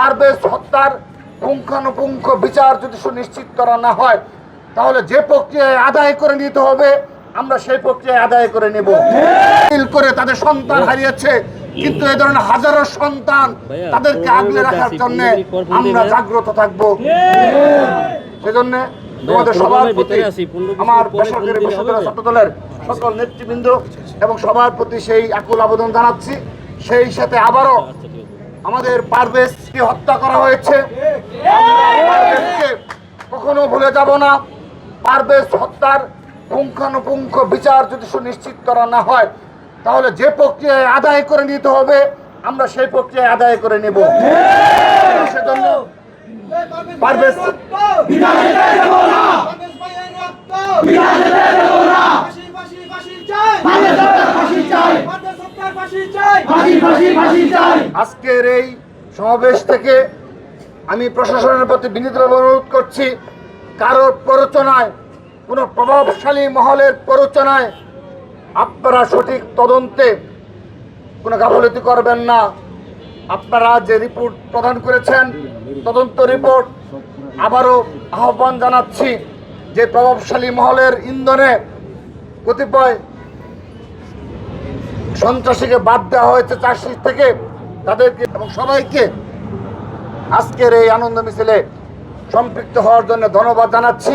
পারভেজ হত্যার পুঙ্খানুপুঙ্খ বিচার যদি সুনিশ্চিত করা না হয় তাহলে যে প্রক্রিয়ায় আদায় করে নিতে হবে আমরা সেই প্রক্রিয়ায় আদায় করে নেব। করে তাদের সন্তান হারিয়েছে, কিন্তু এই ধরনের হাজারো সন্তান তাদেরকে আগলে রাখার জন্য আমরা জাগ্রত থাকব। সেজন্য তোমাদের সবার প্রতি আমার বেসরকারি বিশ্ববিদ্যালয় ছাত্র দলের সকল নেতৃবৃন্দ এবং সবার প্রতি সেই আকুল আবেদন জানাচ্ছি। সেই সাথে আবারও আমাদের পারভেজকে হত্যা করা হয়েছে, পারভেজকে কখনো ভুলে যাব না। পারভেজ হত্যার পুঙ্খানুপুঙ্খ বিচার যদি সুনিশ্চিত করা না হয় তাহলে যে প্রক্রিয়ায় আদায় করে নিতে হবে আমরা সেই প্রক্রিয়ায় আদায় করে নেব। সেজন্য পারভেজ আজকের এই সমাবেশ থেকে আমি প্রশাসনের প্রতি বিনীত অনুরোধ করছি, কারোর প্ররোচনায়, কোনো প্রভাবশালী মহলের প্ররোচনায় আপনারা সঠিক তদন্তে কোনো গাফলতি করবেন না। আপনারা যে রিপোর্ট প্রদান করেছেন তদন্ত রিপোর্ট, আবারও আহ্বান জানাচ্ছি যে প্রভাবশালী মহলের ইন্ধনে কতিপয় সন্ত্রাসীকে বাদ দেওয়া হয়েছে চার্জশিট থেকে, তাদেরকে এবং সবাইকে আজকের এই আনন্দ মিছিলে সম্পৃক্ত হওয়ার জন্য ধন্যবাদ জানাচ্ছি।